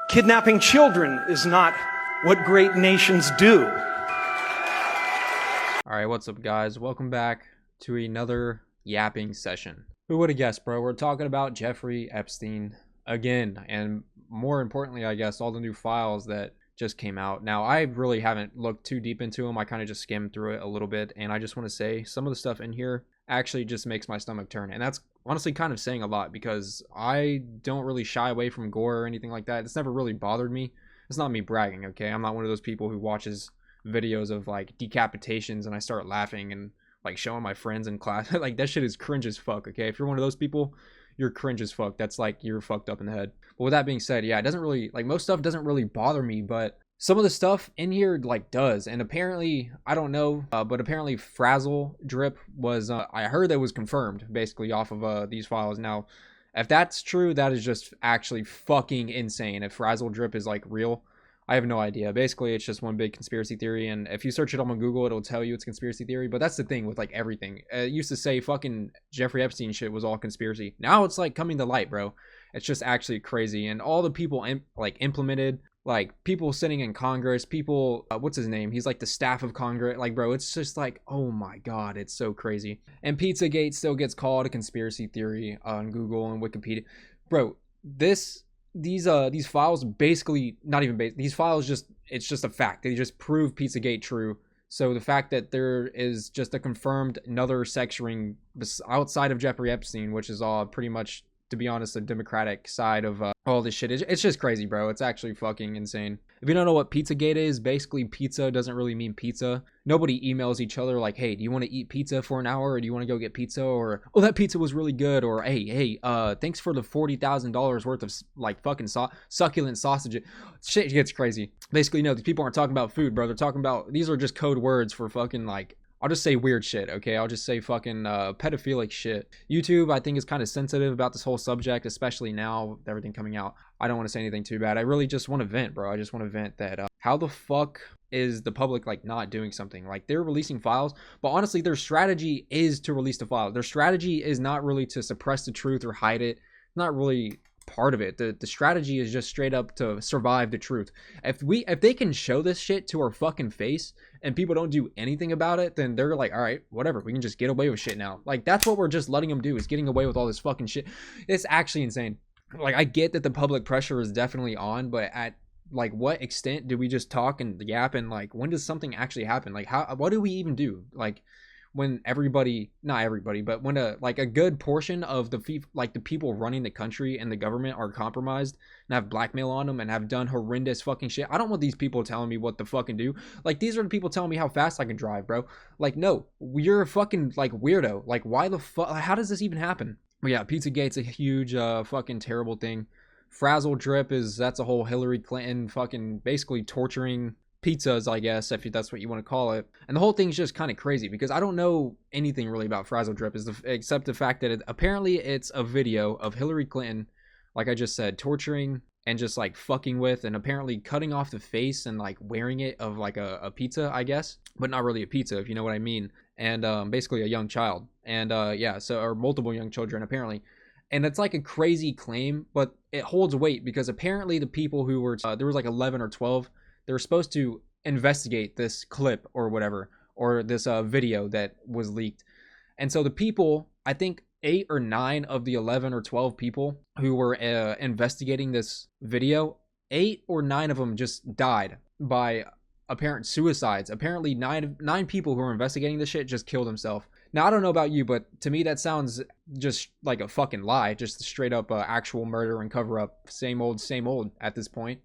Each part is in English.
Kidnapping children is not what great nations do. Alright, what's up guys? Welcome back to another yapping session. Who would have guessed, bro? We're talking about Jeffrey Epstein again, and more importantly, I guess, all the new files that just came out. Now, I really haven't looked too deep into them. I kind of just skimmed through it a little bit, and I just want to say some of the stuff in here actually just makes my stomach turn, and that's honestly kind of saying a lot because I don't really shy away from gore or anything like that. It's never really bothered me. It's not me bragging, okay? I'm not one of those people who watches videos of like decapitations and I start laughing and like showing my friends in class. Like, that shit is cringe as fuck, okay? If you're one of those people, you're cringe as fuck. That's like, you're fucked up in the head. But with that being said, yeah, it doesn't really, like, most stuff doesn't really bother me, but some of the stuff in here like does. And apparently, I don't know, but apparently Frazzle drip was, I heard that was confirmed basically off of these files. Now, if that's true, that is just actually fucking insane. If Frazzle drip is like real, I have no idea. Basically, it's just one big conspiracy theory, and if you search it on Google, it'll tell you it's conspiracy theory. But that's the thing with like everything. It used to say fucking Jeffrey Epstein shit was all conspiracy. Now it's like coming to light, bro. It's just actually crazy, and all the people implemented, like people sitting in Congress, people, what's his name? He's like the staff of Congress. Like, bro, it's just like, oh my God, it's so crazy. And Pizzagate still gets called a conspiracy theory on Google and Wikipedia. Bro, these files basically, not even these files just, it's just a fact. They just prove Pizzagate true. So the fact that there is just a confirmed another sectioning outside of Jeffrey Epstein, which is all pretty much, to be honest, the Democratic side of all this shit. It's just crazy, bro. It's actually fucking insane. If you don't know what Pizzagate is, basically pizza doesn't really mean pizza. Nobody emails each other like, hey, do you want to eat pizza for an hour, or do you want to go get pizza, or oh, that pizza was really good, or hey, thanks for the $40,000 worth of like fucking succulent sausage. Shit gets crazy. Basically, no, these people aren't talking about food, bro. They're talking about, these are just code words for fucking, like, I'll just say weird shit, okay? I'll just say fucking pedophilic shit. YouTube, I think, is kind of sensitive about this whole subject, especially now with everything coming out. I don't want to say anything too bad. I really just want to vent, bro. I just want to vent that how the fuck is the public like not doing something? Like, they're releasing files, but honestly, their strategy is to release the file. Their strategy is not really to suppress the truth or hide it. Not really part of it. The strategy is just straight up to survive the truth. If they can show this shit to our fucking face and people don't do anything about it, then they're like, all right, whatever, we can just get away with shit now. Like, that's what we're just letting them do, is getting away with all this fucking shit. It's actually insane. Like, I get that the public pressure is definitely on, but at like what extent do we just talk and yap, and like when does something actually happen? Like, what do we even do? Like, when everybody, not everybody, but when a good portion of the people running the country and the government are compromised and have blackmail on them and have done horrendous fucking shit. I don't want these people telling me what to fucking do. Like, these are the people telling me how fast I can drive, bro. Like, no, you're a fucking like weirdo. Like, why the fuck? How does this even happen? But yeah, Pizzagate's a huge fucking terrible thing. Frazzle drip that's a whole Hillary Clinton fucking basically torturing pizzas, I guess, if that's what you want to call it. And the whole thing's just kind of crazy because I don't know anything really about Frazzle drip except the fact that apparently it's a video of Hillary Clinton, like I just said, torturing and just like fucking with and apparently cutting off the face and like wearing it of like a pizza, I guess, but not really a pizza, if you know what I mean. And basically a young child, and yeah, so, or multiple young children apparently. And it's like a crazy claim, but it holds weight because apparently the people who were there was like 11 or 12. They were supposed to investigate this clip or whatever, or this video that was leaked. And so the people, I think 8 or 9 of the 11 or 12 people who were investigating this video, 8 or 9 of them just died by apparent suicides. Apparently 9 people who were investigating this shit just killed themselves. Now, I don't know about you, but to me that sounds just like a fucking lie, just straight up actual murder and cover up. Same old at this point.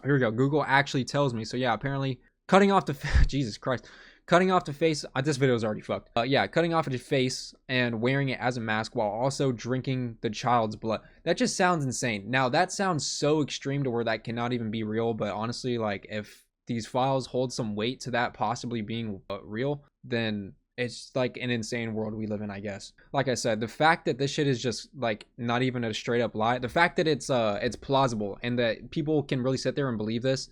Here we go. Google actually tells me. So yeah, apparently cutting off the Jesus Christ, cutting off the face. This video is already fucked. Yeah, cutting off the face and wearing it as a mask while also drinking the child's blood. That just sounds insane. Now, that sounds so extreme to where that cannot even be real. But honestly, like, if these files hold some weight to that possibly being real, then it's like an insane world we live in, I guess. Like I said, the fact that this shit is just like not even a straight up lie, the fact that it's plausible and that people can really sit there and believe this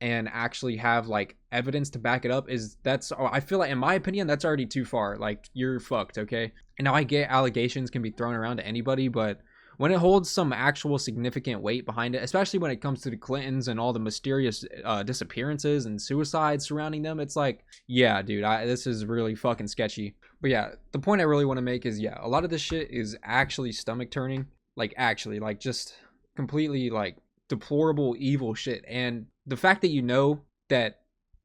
and actually have like evidence to back it up I feel like, in my opinion, that's already too far. Like, you're fucked, okay? And now I get allegations can be thrown around to anybody, but when it holds some actual significant weight behind it, especially when it comes to the Clintons and all the mysterious disappearances and suicides surrounding them, it's like, yeah, dude, this is really fucking sketchy. But yeah, the point I really want to make is, yeah, a lot of this shit is actually stomach turning. Like, actually, like, just completely, like, deplorable, evil shit. And the fact that you know that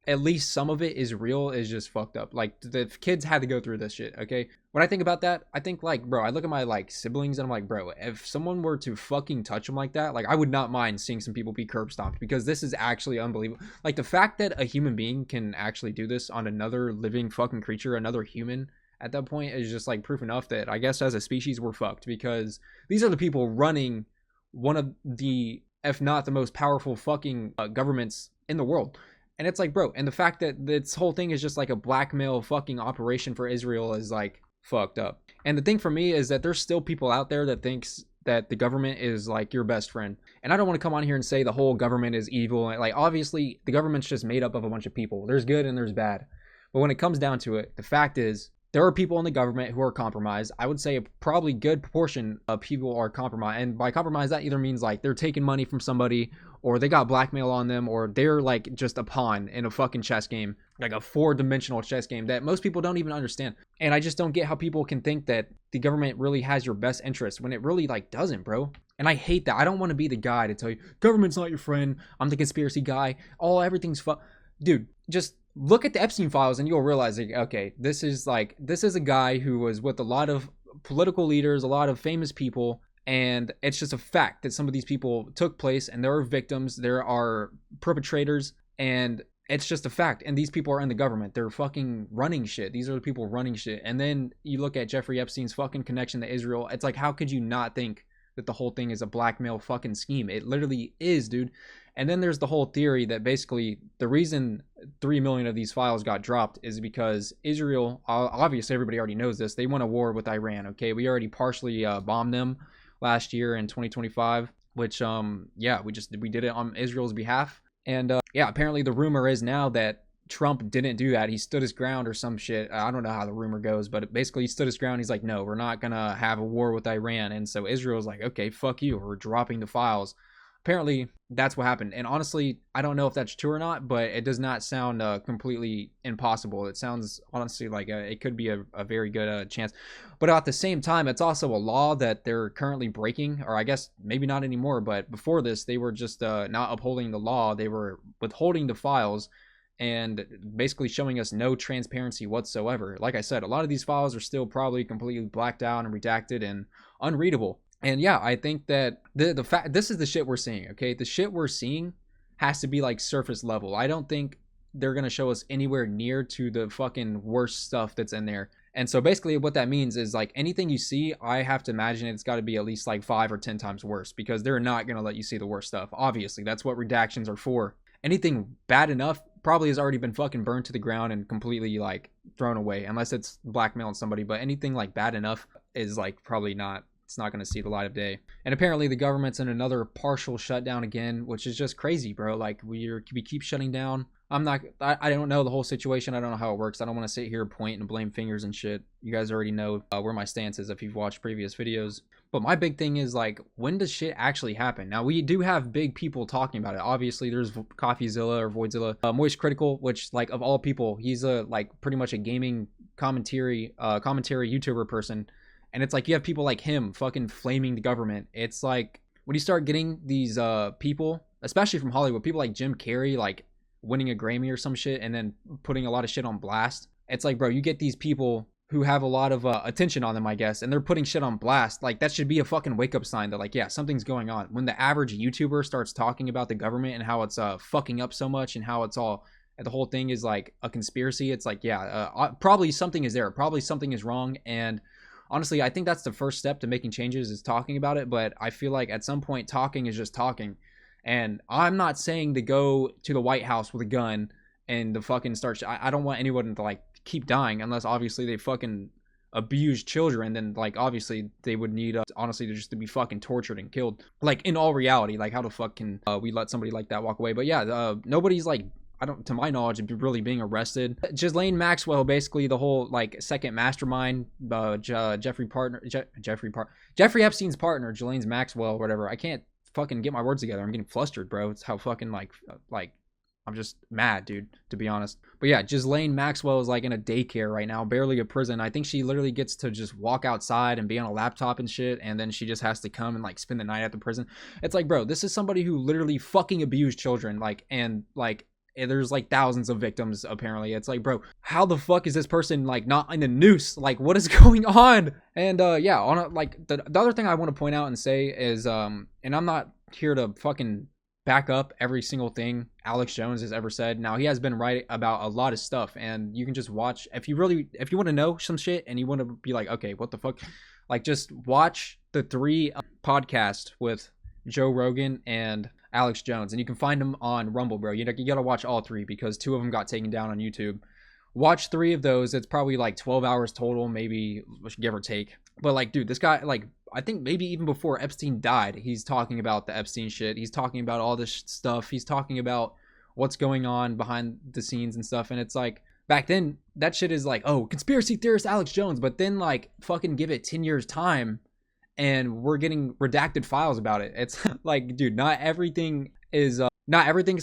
at least some of it is real is just fucked up. Like, the kids had to go through this shit, okay? When I think about that, I think, like, bro, I look at my, like, siblings and I'm like, bro, if someone were to fucking touch them like that, like, I would not mind seeing some people be curb stomped, because this is actually unbelievable. Like, the fact that a human being can actually do this on another living fucking creature, another human, at that point is just, like, proof enough that I guess as a species we're fucked, because these are the people running one of the, if not the most powerful fucking governments in the world. And it's like, bro, and the fact that this whole thing is just like a blackmail fucking operation for Israel is like fucked up. And the thing for me is that there's still people out there that thinks that the government is like your best friend. And I don't want to come on here and say the whole government is evil. Like, obviously the government's just made up of a bunch of people. There's good and there's bad. But when it comes down to it, the fact is there are people in the government who are compromised. I would say a probably good proportion of people are compromised. And by compromise, that either means like they're taking money from somebody, or they got blackmail on them, or they're like just a pawn in a fucking chess game, like a 4-dimensional chess game that most people don't even understand. And I just don't get how people can think that the government really has your best interest when it really like doesn't, bro. And I hate that. I don't want to be the guy to tell you government's not your friend. I'm the conspiracy guy. Everything's dude, just look at the Epstein files and you'll realize, like, okay, this is a guy who was with a lot of political leaders, a lot of famous people, and it's just a fact that some of these people took place, and there are victims, there are perpetrators, and it's just a fact. And these people are in the government. They're fucking running shit. These are the people running shit. And then you look at Jeffrey Epstein's fucking connection to Israel. It's like, how could you not think that the whole thing is a blackmail fucking scheme? It literally is, dude. And then there's the whole theory that basically the reason 3 million of these files got dropped is because Israel, obviously everybody already knows this, they won a war with Iran, okay? We already partially bombed them last year in 2025, which, yeah, we did it on Israel's behalf. And, yeah, apparently the rumor is now that Trump didn't do that. He stood his ground or some shit. I don't know how the rumor goes, but basically he stood his ground. He's like, no, we're not going to have a war with Iran. And so Israel's like, okay, fuck you. We're dropping the files. Apparently that's what happened. And honestly, I don't know if that's true or not, but it does not sound completely impossible. It sounds honestly like it could be a very good chance. But at the same time, it's also a law that they're currently breaking, or I guess maybe not anymore. But before this, they were just not upholding the law. They were withholding the files and basically showing us no transparency whatsoever. Like I said, a lot of these files are still probably completely blacked out and redacted and unreadable. And yeah, I think that the fact, this is the shit we're seeing, okay? The shit we're seeing has to be like surface level. I don't think they're going to show us anywhere near to the fucking worst stuff that's in there. And so basically what that means is like anything you see, I have to imagine it's got to be at least like 5 or 10 times worse, because they're not going to let you see the worst stuff. Obviously, that's what redactions are for. Anything bad enough probably has already been fucking burned to the ground and completely like thrown away, unless it's blackmailing somebody. But anything like bad enough is like probably not, it's not going to see the light of day. And apparently the government's in another partial shutdown again, which is just crazy, bro. Like we keep shutting down. I don't know the whole situation. I don't know how it works. I don't want to sit here, point and blame fingers and shit. You guys already know where my stance is if you've watched previous videos. But my big thing is like, when does shit actually happen? Now we do have big people talking about it. Obviously there's CoffeeZilla or Voidzilla, Moist Critical, which like of all people, he's a like pretty much a gaming commentary YouTuber person. And it's like you have people like him fucking flaming the government. It's like when you start getting these people, especially from Hollywood, people like Jim Carrey, like winning a Grammy or some shit and then putting a lot of shit on blast. It's like, bro, you get these people who have a lot of attention on them, I guess, and they're putting shit on blast. Like that should be a fucking wake up sign that like, yeah, something's going on. When the average YouTuber starts talking about the government and how it's fucking up so much and how it's all, the whole thing is like a conspiracy, it's like, yeah, probably something is there. Probably something is wrong. And honestly, I think that's the first step to making changes is talking about it. But I feel like at some point talking is just talking. And I'm not saying to go to the White House with a gun and the fucking start. I don't want anyone to like keep dying unless obviously they fucking abuse children. Then like obviously they would need honestly to just to be fucking tortured and killed. Like in all reality, like how the fuck can we let somebody like that walk away? But yeah, nobody's like, I don't, to my knowledge, really being arrested. Ghislaine Maxwell, basically the whole like second mastermind, Jeffrey Epstein's partner, Ghislaine Maxwell, whatever. I can't fucking get my words together. I'm getting flustered, bro. It's how fucking like I'm just mad, dude, to be honest. But yeah, Ghislaine Maxwell is like in a daycare right now, barely a prison. I think she literally gets to just walk outside and be on a laptop and shit, and then she just has to come and like spend the night at the prison. It's like, bro, this is somebody who literally fucking abused children, like, and like there's like thousands of victims apparently. It's like, bro, how the fuck is this person like not in the noose? Like, what is going on? And yeah, on a, like the other thing I want to point out and say is and I'm not here to fucking back up every single thing Alex Jones has ever said. Now, he has been right about a lot of stuff, and you can just watch if you want to know some shit and you want to be like, okay, what the fuck, like, just watch the 3 podcasts with Joe Rogan and Alex Jones, and you can find them on Rumble, bro. You gotta watch all 3 because 2 of them got taken down on YouTube. Watch 3 of those. It's probably like 12 hours total, maybe, give or take. But like, dude, this guy, like, I think maybe even before Epstein died, he's talking about the Epstein shit. He's talking about all this stuff. He's talking about what's going on behind the scenes and stuff. And it's like, back then, that shit is like, oh, conspiracy theorist Alex Jones. But then, like, fucking give it 10 years time and we're getting redacted files about it. It's like, dude, not everything is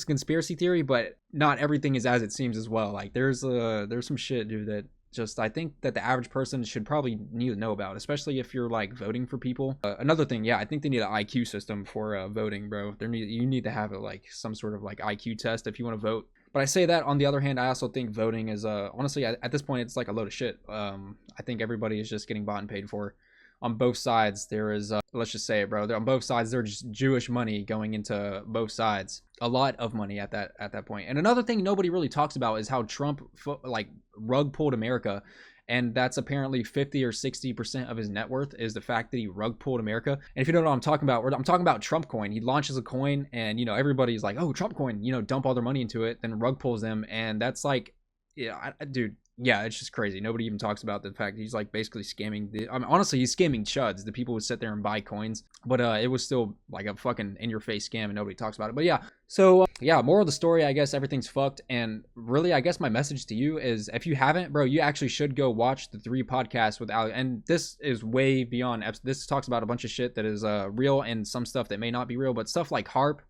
conspiracy theory, but not everything is as it seems as well. Like, there's some shit, dude, that just I think that the average person should probably need to know about, especially if you're like voting for people. Another thing, yeah, I think they need an IQ system for voting, bro. You need to have like some sort of like IQ test if you want to vote. But I say that, on the other hand, I also think voting is honestly at this point it's like a load of shit. I think everybody is just getting bought and paid for. On both sides, there is, let's just say it, bro. On both sides, there's just Jewish money going into both sides. A lot of money at that point. And another thing nobody really talks about is how Trump like rug pulled America, and that's apparently 50 or 60% of his net worth is the fact that he rug pulled America. And if you don't know what I'm talking about, I'm talking about Trump coin. He launches a coin, and you know everybody's like, oh, Trump coin, you know, dump all their money into it, then rug pulls them, and that's like, yeah, dude. Yeah, it's just crazy. Nobody even talks about the fact he's like basically scamming. I mean, honestly, he's scamming chuds. The people would sit there and buy coins, but it was still like a fucking in-your-face scam, and nobody talks about it. But yeah, so yeah, moral of the story, I guess everything's fucked. And really, I guess my message to you is, if you haven't, bro, you actually should go watch the 3 podcasts with Alex. And this is way beyond. This talks about a bunch of shit that is real and some stuff that may not be real, but stuff like HARP,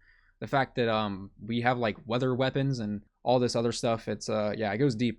the fact that we have like weather weapons and all this other stuff. It's yeah, it goes deep.